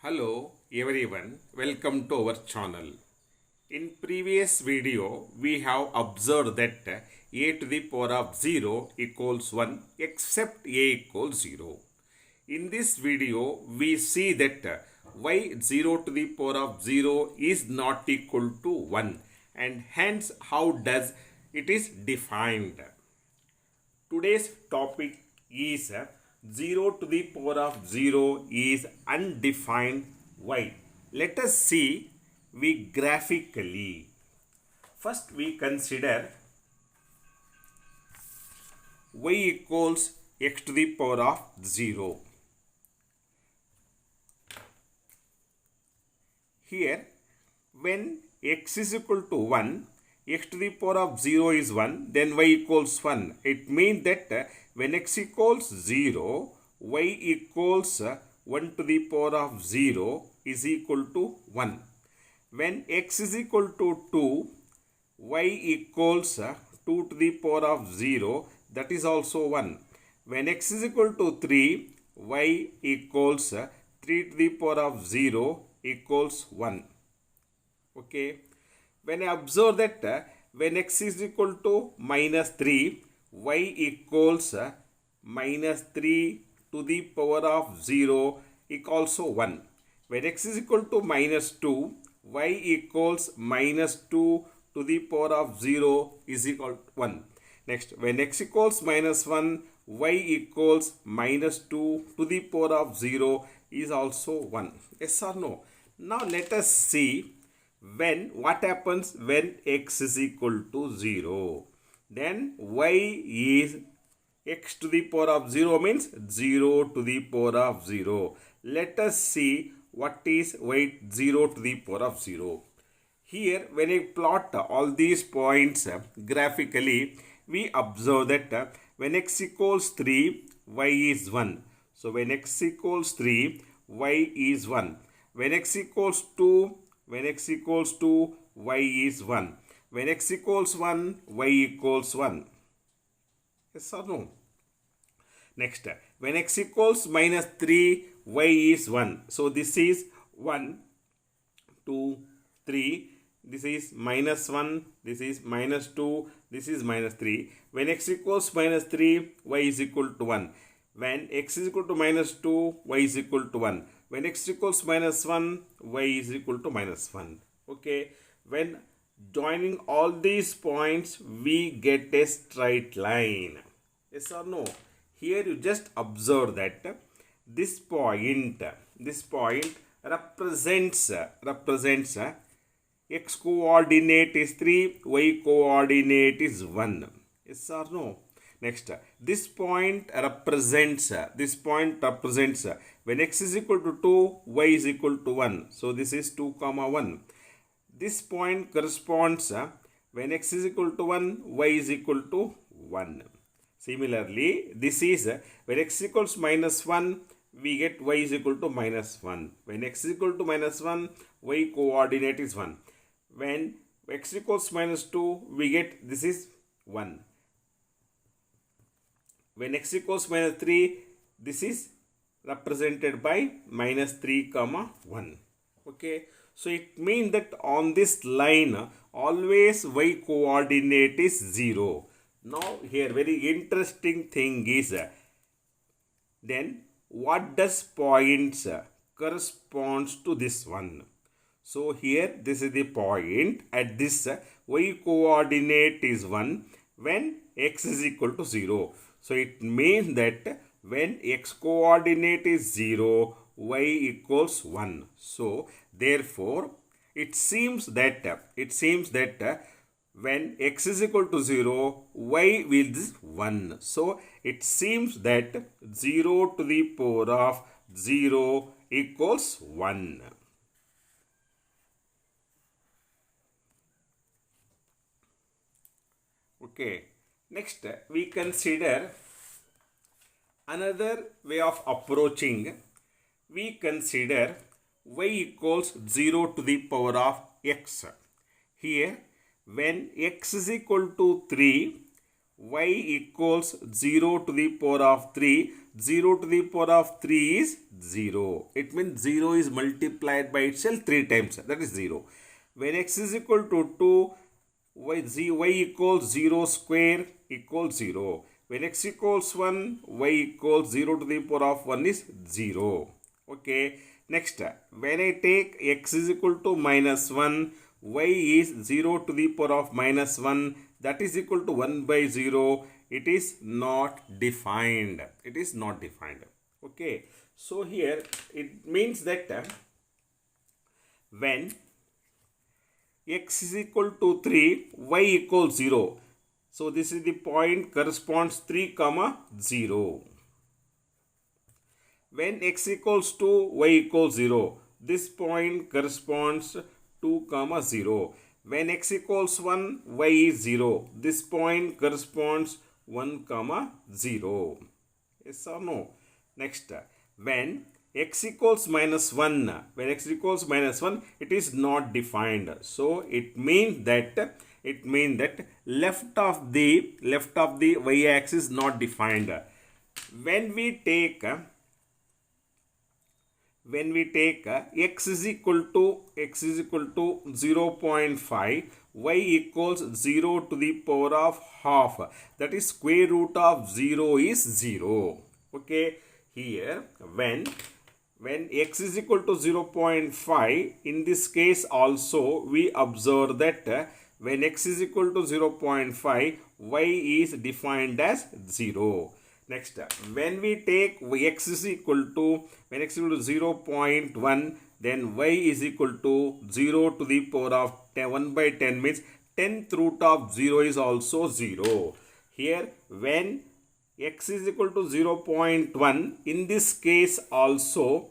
Hello everyone, welcome to our channel. In previous video, we have observed that a to the power of 0 equals 1 except a equals 0. In this video, we see that y 0 to the power of 0 is not equal to 1 and hence how does it is defined. Today's topic is 0 to the power of 0 is undefined y. Let us see we graphically. First we consider y equals x to the power of 0. Here when x is equal to 1, x to the power of 0 is 1, then y equals 1. It means that when x equals 0, y equals 1 to the power of 0 is equal to 1. When x is equal to 2, y equals 2 to the power of 0, that is also 1. When x is equal to 3, y equals 3 to the power of 0 equals 1. Okay. When I observe that when x is equal to minus 3, y equals minus 3 to the power of 0 equals also 1. When x is equal to minus 2, y equals minus 2 to the power of 0 is equal to 1. Next, when x equals minus 1, y equals minus 2 to the power of 0 is also 1. Yes or no? Now let us see what happens when x is equal to 0. Then y is x to the power of 0 means 0 to the power of 0. Let us see what is y 0 to the power of 0. Here when I plot all these points graphically, we observe that when x equals 3, y is 1. So when x equals 3, y is 1. When x equals 2, y is 1. When x equals 1, y equals 1. Yes or no? Next, when x equals minus 3, y is 1. So this is 1, 2, 3. This is minus 1. This is minus 2. This is minus 3. When x equals minus 3, y is equal to 1. When x is equal to minus 2, y is equal to 1. When x equals minus 1, y is equal to minus 1. Okay. When joining all these points, we get a straight line. Yes or no? Here you just observe that this point represents x coordinate is 3, y coordinate is 1. Yes or no? Next, this point represents when x is equal to 2, y is equal to 1. So this is 2 comma 1. This point corresponds when x is equal to 1, y is equal to 1. Similarly, this is when x equals minus 1, we get y is equal to minus 1. When x is equal to minus 1, y coordinate is 1. When x equals minus 2, we get this is 1. When x equals minus 3, this is represented by minus 3 comma 1. Okay. So it means that on this line, always y coordinate is 0. Now here very interesting thing is, then what does points corresponds to this one? So here this is the point at this y coordinate is 1 when x is equal to 0. So it means that when x coordinate is 0, y equals 1. So therefore it seems that when x is equal to 0, y will be 1. So it seems that 0 to the power of 0 equals 1. Okay. Next, we consider another way of approaching. We consider y equals 0 to the power of x. Here, when x is equal to 3, y equals 0 to the power of 3. 0 to the power of 3 is 0. It means 0 is multiplied by itself 3 times. That is 0. When x is equal to 2, y equals 0 square equals 0. When x equals 1, y equals 0 to the power of 1 is 0. Okay. Next, when I take x is equal to minus 1, y is 0 to the power of minus 1, that is equal to 1 by 0. It is not defined. It is not defined. Okay. So here it means that when x is equal to 3, y equals 0. So this is the point corresponds 3 comma 0. When x equals 2, y equals 0. This point corresponds 2 comma 0. When x equals 1, y is 0. This point corresponds 1 comma 0. Yes or no? Next, when x equals minus 1, when x equals minus 1, it is not defined. So it means that left of the y-axis not defined. When we take x is equal to 0.5, y equals 0 to the power of half, that is square root of 0 is 0. Okay, here when x is equal to 0.5, in this case also we observe that when x is equal to 0.5, y is defined as 0. Next, when we take x is equal to 0.1, then y is equal to 0 to the power of 1 by 10 means 10th root of 0 is also 0. Here when x is equal to 0.1, in this case also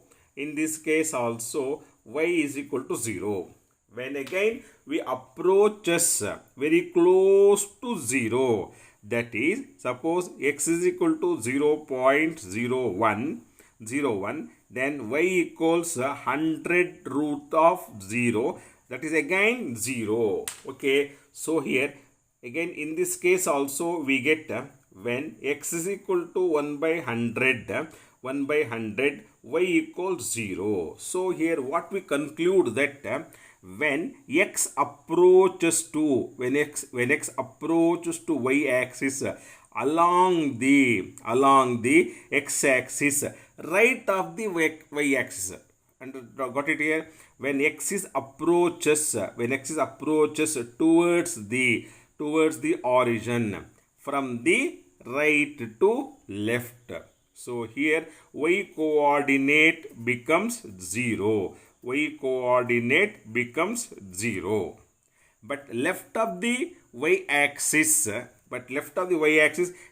y is equal to 0. When again we approaches very close to 0, that is, suppose x is equal to 0.01, then y equals 100 root of 0, that is again 0. Okay, so here again in this case also we get when x is equal to 1 by 100, y equals 0. So here what we conclude that when x approaches to approaches to y-axis along the x-axis right of the y-axis, and got it here? When x is approaches towards the origin from the right to left. So here y coordinate becomes 0. Y coordinate becomes 0. But left of the y-axis,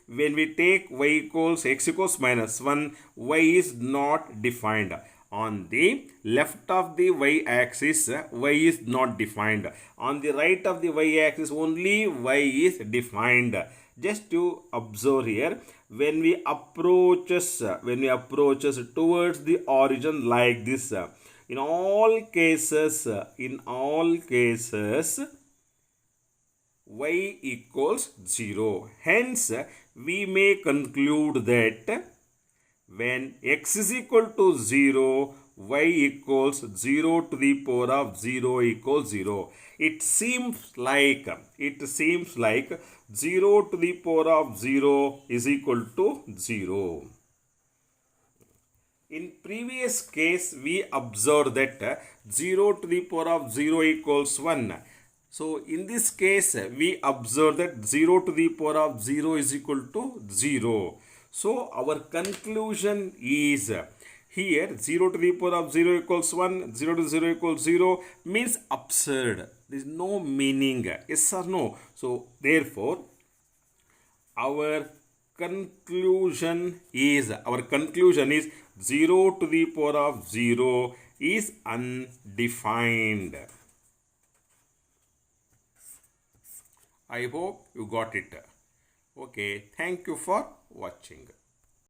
when we take x equals minus 1, y is not defined. On the left of the y-axis, y is not defined. On the right of the y-axis, only y is defined. Just to observe here, when we approaches towards the origin like this, in all cases y equals 0. Hence we may conclude that when x is equal to 0, y equals 0 to the power of 0 equals 0. It seems like 0 to the power of 0 is equal to 0. In previous case, we observed that 0 to the power of 0 equals 1. So, in this case, we observe that 0 to the power of 0 is equal to 0. So, our conclusion is here 0 to the power of 0 equals 1, 0 to 0 equals 0 means absurd. There is no meaning. Yes or no? So, therefore, our conclusion is 0 to the power of 0 is undefined. I hope you got it. Okay, thank you for watching.